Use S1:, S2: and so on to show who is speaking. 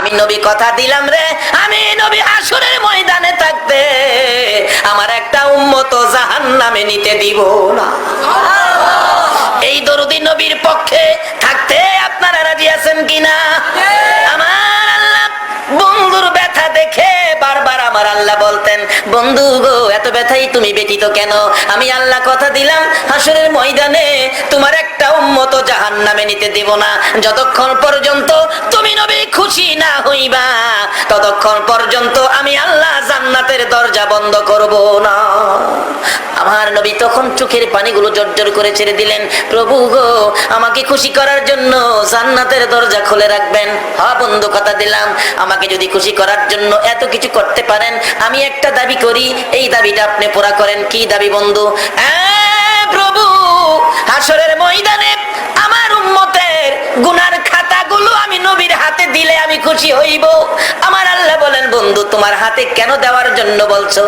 S1: আমি নবী কথা দিলাম রে, আমি নবী হাসরের ময়দানে থাকতে আমার একটা উম্মত জাহান্নামে নিতে দিব না। এই দরুদি নবীর পক্ষে থাকতে আপনারা রাজি আছেন কিনা? আমার আল্লাহ বন্ধুর ব্যথা দেখে বারবার আমার আল্লাহ বলতেন, বন্ধু গো এত ব্যথাই তুমি ব্যতীত কেন? আমি আল্লাহ কথা দিলাম হাসরের ময়দানে তোমার একটা উম্মত জাহান্নামে নিতে দেব না। যতক্ষণ পর্যন্ত তুমি নবী খুশি না হইবা ততক্ষণ পর্যন্ত আমি আল্লাহ জান্নাতের দরজা বন্ধ করব না। আমার নবী তখন চোখের পানিগুলো জর্জর করে ছেড়ে দিলেন, প্রভু গো আমাকে খুশি করার জন্য জান্নাতের দরজা খুলে রাখবেন। হ্যাঁ বন্ধু কথা দিলাম, আমাকে যদি খুশি করার জন্য এত কিছু করতে পারেন, আমি একটা দাবি করি, এই দাবিটা আপনি পুরা করেন। কি দাবি বন্ধু? প্রভু হাসরের ময়দানে আমার উম্মতের গুনার খাতাগুলো আমি নবীর হাতে দিলে আমি খুশি হইব। আমার আল্লাহ বলেন, বন্ধু তোমার হাতে কেন দেওয়ার জন্য বলছো?